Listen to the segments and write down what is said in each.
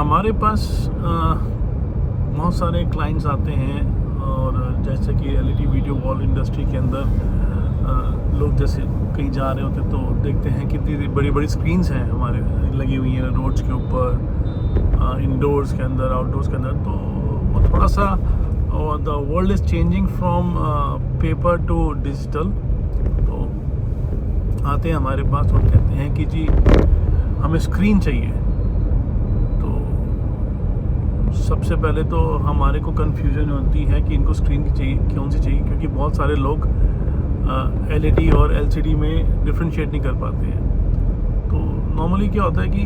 हमारे पास बहुत सारे क्लाइंट्स आते हैं और जैसे कि एलईडी वीडियो वॉल इंडस्ट्री के अंदर लोग जैसे कहीं जा रहे होते तो देखते हैं कितनी बड़ी बड़ी स्क्रीन्स हैं हमारे लगी हुई हैं रोड्स के ऊपर, इंडोर्स के अंदर, आउटडोर्स के अंदर। तो वो थोड़ा सा the world is changing from paper two digital. तो आते हैं हमारे पास और कहते हैं कि जी हमें स्क्रीन चाहिए। सबसे पहले तो हमारे को कन्फ्यूजन होती है कि इनको स्क्रीन की चाहिए, कौन सी चाहिए, क्योंकि बहुत सारे लोग एलईडी और एलसीडी में डिफ्रेंशिएट नहीं कर पाते हैं। तो नॉर्मली क्या होता है कि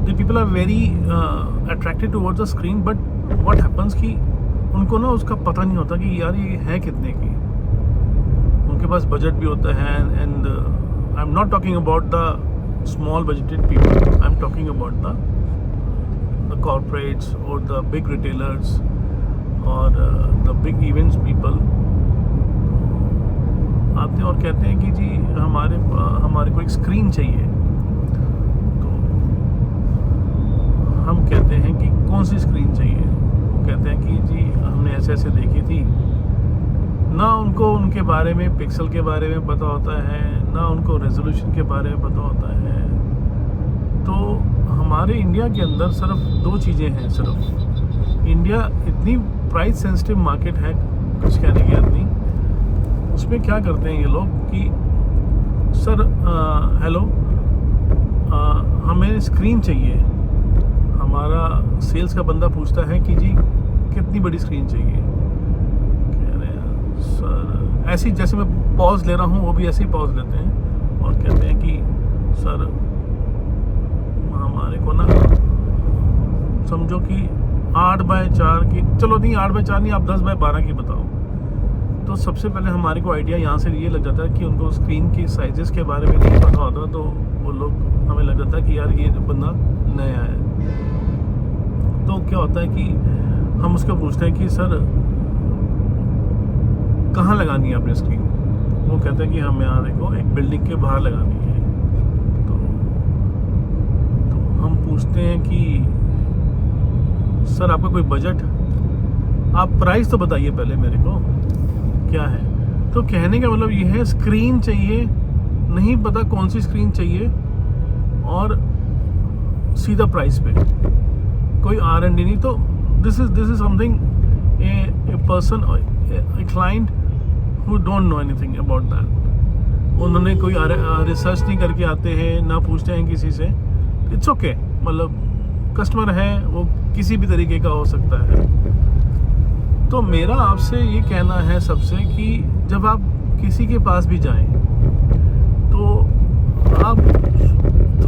the people are very attracted towards the screen, but what happens कि उनको ना उसका पता नहीं होता कि यार ये है कितने की। उनके पास बजट भी होता है and I am not talking about the small budgeted people, I'm talking about the corporates or the big retailers or the big events people आते हैं और कहते हैं कि जी हमारे को एक स्क्रीन चाहिए। तो हम कहते हैं कि कौन सी स्क्रीन चाहिए। वो कहते हैं कि जी हमने ऐसे ऐसे देखी थी ना, उनको उनके बारे में, पिक्सल के बारे में पता होता है ना, उनको रेजोल्यूशन के बारे में पता होता है। तो हमारे इंडिया के अंदर सिर्फ दो चीज़ें हैं। सिर्फ इंडिया इतनी प्राइस सेंसिटिव मार्केट है, कुछ कहने की बात नहीं। उसमें क्या करते हैं ये लोग कि सर हेलो हमें स्क्रीन चाहिए। हमारा सेल्स का बंदा पूछता है कि जी कितनी बड़ी स्क्रीन चाहिए। सर ऐसी, जैसे मैं पॉज ले रहा हूँ वो भी ऐसे ही पॉज लेते हैं और कहते हैं कि सर हमारे को ना समझो कि 8x4 की, चलो नहीं 8x4 नहीं, आप 10x12 की बताओ। तो सबसे पहले हमारे को आइडिया यहाँ से ये लग जाता है कि उनको स्क्रीन की साइजेस के बारे में नहीं पता होता। तो वो लोग, हमें लग जाता है कि यार ये बंदा नया है। तो क्या होता है कि हम उसको पूछते हैं कि सर कहाँ लगानी है आपने स्क्रीन। वो कहते हैं कि हम यहाँ देखो एक बिल्डिंग के बाहर लगानी है। तो हम पूछते हैं कि सर आपका कोई बजट, आप प्राइस तो बताइए पहले मेरे को क्या है। तो कहने का मतलब ये है स्क्रीन चाहिए, नहीं पता कौन सी स्क्रीन चाहिए, और सीधा प्राइस पे, कोई R&D नहीं। तो this is something a person, a client who don't know anything about that। उन्होंने कोई रिसर्च नहीं करके आते हैं, ना पूछते हैं किसी से। इट्स ओके, मतलब कस्टमर है वो किसी भी तरीके का हो सकता है। तो मेरा आपसे ये कहना है सबसे कि जब आप किसी के पास भी जाएं तो आप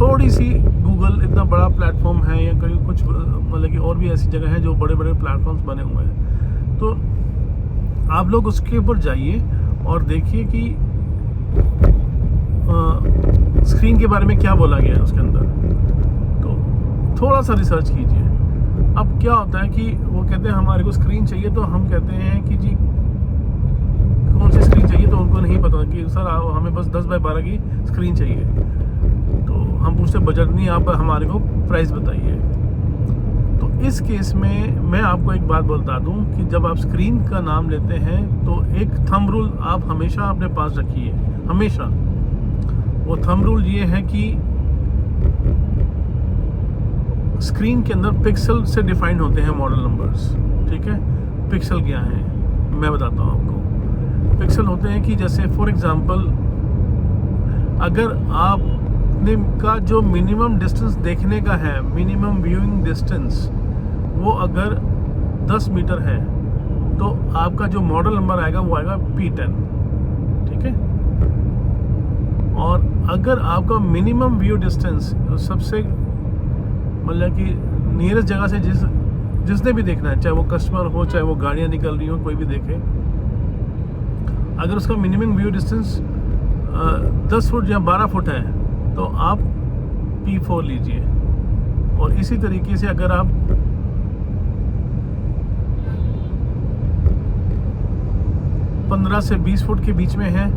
थोड़ी सी गूगल, इतना बड़ा प्लेटफॉर्म है, या कोई कुछ मतलब कि और भी ऐसी जगह है जो बड़े बड़े प्लेटफॉर्म्स बने हुए हैं, तो आप लोग उसके ऊपर जाइए और देखिए कि स्क्रीन के बारे में क्या बोला गया है उसके अंदर। तो थोड़ा सा रिसर्च कीजिए। अब क्या होता है कि वो कहते हैं हमारे को स्क्रीन चाहिए, तो हम कहते हैं कि जी कौन सी स्क्रीन चाहिए। तो उनको नहीं पता कि सर हमें बस 10x12 की स्क्रीन चाहिए। तो हम पूछते बजट नहीं, आप हमारे को प्राइस बताइए। तो इस केस में मैं आपको एक बात बता दूं कि जब आप स्क्रीन का नाम लेते हैं तो एक थंब रूल आप हमेशा अपने पास रखिए, हमेशा। वो थंब रूल ये है कि स्क्रीन के अंदर पिक्सल से डिफाइंड होते हैं मॉडल नंबर्स। ठीक है, पिक्सल क्या है मैं बताता हूँ आपको। पिक्सल होते हैं कि जैसे फॉर एग्जांपल अगर आपने का जो मिनिमम डिस्टेंस देखने का है, मिनिमम व्यूइंग डिस्टेंस, वो अगर 10 मीटर है तो आपका जो मॉडल नंबर आएगा वो आएगा P10। ठीक है, और अगर आपका मिनिमम व्यू डिस्टेंस सबसे मतलब कि नियरेस्ट जगह से जिसने भी देखना है, चाहे वो कस्टमर हो, चाहे वो गाड़ियाँ निकल रही हो, कोई भी देखे, अगर उसका मिनिमम व्यू डिस्टेंस 10 फुट या 12 फुट है तो आप P4 लीजिए। और इसी तरीके से अगर आप 15 से 20 फुट के बीच में है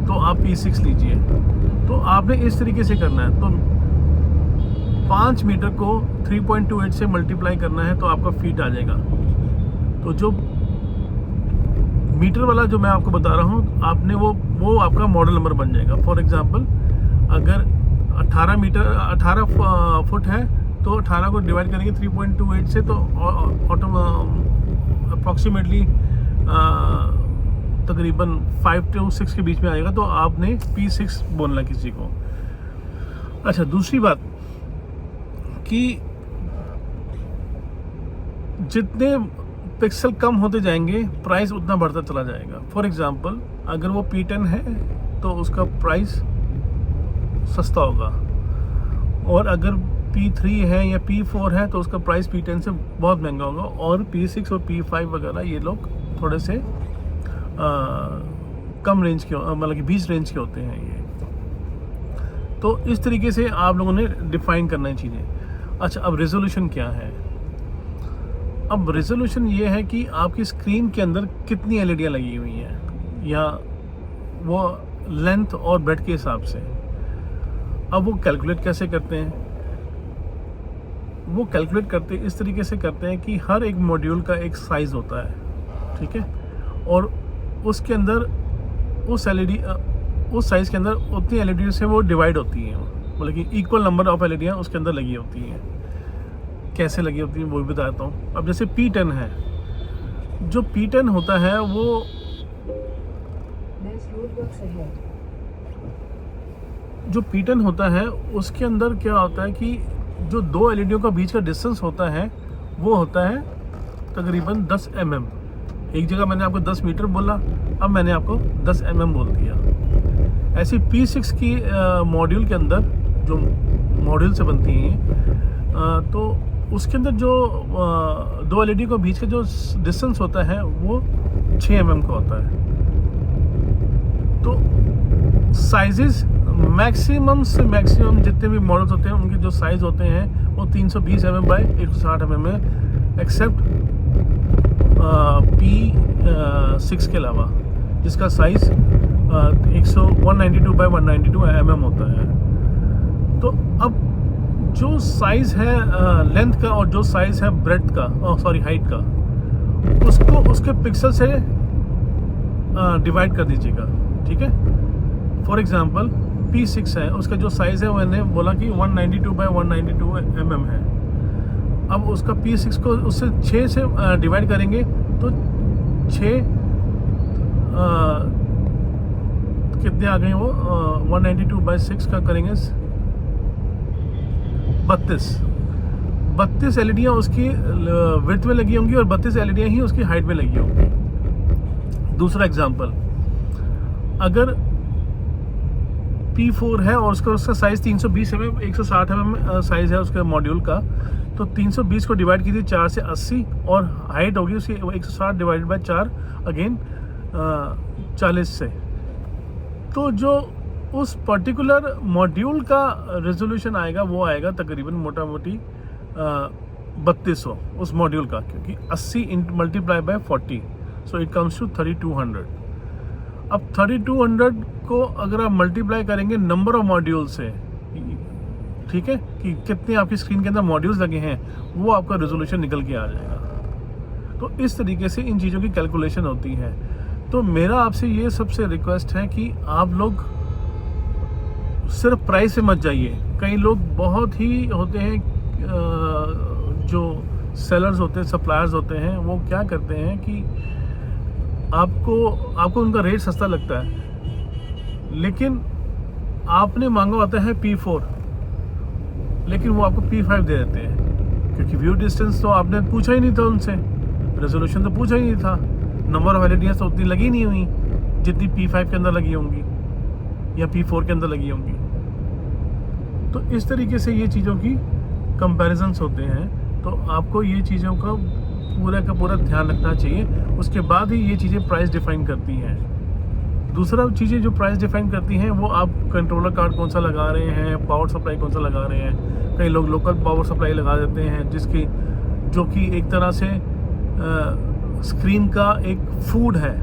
तो आप P6 लीजिए। तो आपने इस तरीके से करना है। तो 5 मीटर को 3.28 से मल्टीप्लाई करना है तो आपका फीट आ जाएगा। तो जो मीटर वाला जो मैं आपको बता रहा हूँ, आपने वो आपका मॉडल नंबर बन जाएगा। फॉर एग्जांपल अगर 18 फुट है तो 18 को डिवाइड करेंगे 3.28 से तो अप्रॉक्सीमेटली तकरीबन 5 to 6 के बीच में आएगा। तो आपने P6 बोलना किसी को। अच्छा, दूसरी बात कि जितने पिक्सल कम होते जाएंगे प्राइस उतना बढ़ता चला जाएगा। फॉर एग्जांपल अगर वो P10 है तो उसका प्राइस सस्ता होगा, और अगर P3 है या P4 है तो उसका प्राइस P10 से बहुत महंगा होगा, और P6 और P5 वगैरह ये लोग थोड़े से कम रेंज के, मतलब कि 20 रेंज के होते हैं ये। तो इस तरीके से आप लोगों ने डिफाइन करना है चीज़ें। अच्छा, अब रेजोल्यूशन क्या है? अब रेजोल्यूशन ये है कि आपकी स्क्रीन के अंदर कितनी एलईडियाँ लगी हुई हैं, या वो लेंथ और ब्रेड्थ के हिसाब से। अब वो कैलकुलेट कैसे करते हैं? वो कैलकुलेट करते इस तरीके से करते हैं कि हर एक मॉड्यूल का एक साइज़ होता है, ठीक है, और उसके अंदर उस साइज़ के अंदर उतनी एलईडी से वो डिवाइड होती हैं, मतलब कि इक्वल नंबर ऑफ एलईडियाँ उसके अंदर लगी होती हैं। कैसे लगी होती हैं वो भी बताता हूँ। अब जैसे P10 है, जो P10 होता है वो जो P10 होता है उसके अंदर क्या होता है कि जो दो एलईडियों का बीच का डिस्टेंस होता है वो होता है तकरीबन 10 mm। एक जगह मैंने आपको 10 मीटर बोला, अब मैंने आपको 10 mm बोल दिया। ऐसी P6 की मॉड्यूल के अंदर जो मॉड्यूल से बनती हैं, तो उसके अंदर जो दो एलईडी को बीच का जो डिस्टेंस होता है वो 6 mm का होता है। तो साइजेस मैक्सिमम से मैक्सिमम जितने भी मॉडल्स होते हैं उनके जो साइज़ होते हैं वो 320 mm बाई 160 mm है, एक्सेप्ट P6 के अलावा, जिसका साइज़ 192 बाई 192 mm होता है। तो अब जो साइज़ है लेंथ का और जो साइज़ है ब्रेड्थ का, हाइट का, उसको उसके पिक्सल से डिवाइड कर दीजिएगा, ठीक है। फॉर एग्जांपल P6 है, उसका जो साइज़ है मैंने बोला कि 192 बाई 192 mm है। अब उसका P6 को उससे 6 से डिवाइड करेंगे तो 6 कितने आ गए वो 192 बाई 6 का करेंगे 32 एलईडियाँ उसकी विड्थ में लगी होंगी और 32 एलईडियाँ ही उसकी हाइट में लगी होंगी। दूसरा एग्जांपल, अगर P4 है और उसका साइज़ 320 mm 160 mm साइज़ है उसके मॉड्यूल का, तो 320 को डिवाइड कीजिए 4 से 80 और हाइट होगी उसकी 160 डिवाइडेड बाय 4 अगेन 40 से। तो जो उस पर्टिकुलर मॉड्यूल का रेजोल्यूशन आएगा वो आएगा तकरीबन मोटा मोटी 3200 उस मॉड्यूल का, क्योंकि 80 multiply by 40, so it comes to 3200। अब 3200 को अगर आप मल्टीप्लाई करेंगे नंबर ऑफ मॉड्यूल से, ठीक है, कि कितने आपकी स्क्रीन के अंदर मॉड्यूल्स लगे हैं, वो आपका रेजोल्यूशन निकल के आ जाएगा। तो इस तरीके से इन चीज़ों की कैलकुलेशन होती है। तो मेरा आपसे ये सबसे रिक्वेस्ट है कि आप लोग सिर्फ प्राइस से मत जाइए। कई लोग बहुत ही होते हैं जो सेलर्स होते हैं, सप्लायर्स होते हैं, वो क्या करते हैं कि आपको उनका रेट सस्ता लगता है, लेकिन आपने मांगा होता है P4, लेकिन वो आपको P5 दे देते हैं, क्योंकि व्यू डिस्टेंस तो आपने पूछा ही नहीं था उनसे, रेजोल्यूशन तो पूछा ही नहीं था, नंबर ऑफ एलईडीज तो उतनी लगी नहीं हुई जितनी P5 के अंदर लगी होंगी या P4 के अंदर लगी होंगी। तो इस तरीके से ये चीज़ों की कंपैरिजन्स होते हैं। तो आपको ये चीज़ों का पूरा ध्यान रखना चाहिए, उसके बाद ही ये चीज़ें प्राइस डिफाइन करती हैं। दूसरा चीज़ें जो प्राइस डिफाइन करती हैं वो आप कंट्रोलर कार्ड कौन सा लगा रहे हैं, पावर सप्लाई कौन सा लगा रहे हैं। कई लोग लोकल पावर सप्लाई लगा देते हैं जो कि एक तरह से स्क्रीन का एक फूड है,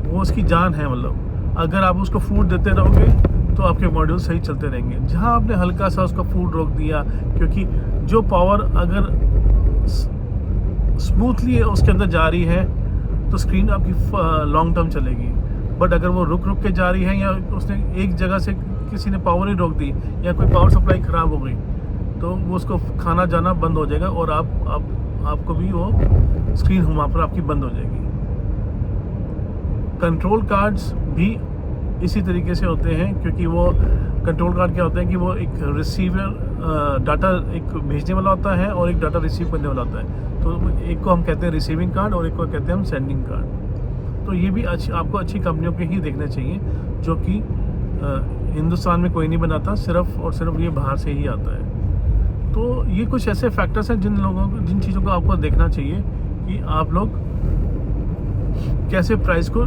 वो उसकी जान है। मतलब अगर आप उसको फूड देते रहोगे तो आपके मॉड्यूल सही चलते रहेंगे। जहाँ आपने हल्का सा उसका फूड रोक दिया, क्योंकि जो पावर अगर स्मूथली उसके अंदर जा रही है तो स्क्रीन आपकी लॉन्ग टर्म चलेगी। बट अगर वो रुक रुक के जा रही है या उसने एक जगह से किसी ने पावर ही रोक दी या कोई पावर सप्लाई ख़राब हो गई तो वो उसको खाना जाना बंद हो जाएगा और आपको भी वो स्क्रीन वहाँ पर आपकी बंद हो जाएगी। कंट्रोल कार्ड्स भी इसी तरीके से होते हैं, क्योंकि वो कंट्रोल कार्ड क्या होते हैं कि वो एक रिसीवर डाटा एक भेजने वाला होता है और एक डाटा रिसीव करने वाला होता है। तो एक को हम कहते हैं रिसीविंग कार्ड और एक को कहते हैं हम सेंडिंग कार्ड। तो ये भी आपको अच्छी कंपनियों के ही देखने चाहिए, जो कि हिंदुस्तान में कोई नहीं बनाता, सिर्फ और सिर्फ ये बाहर से ही आता है। तो ये कुछ ऐसे फैक्टर्स हैं जिन चीज़ों को आपको देखना चाहिए कि आप लोग कैसे प्राइस को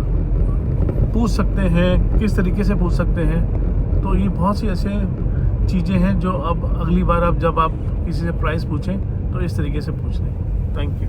पूछ सकते हैं, किस तरीके से पूछ सकते हैं। तो ये बहुत सी ऐसे चीज़ें हैं जो अब अगली बार जब आप किसी से प्राइस पूछें तो इस तरीके से पूछ लें। Thank you.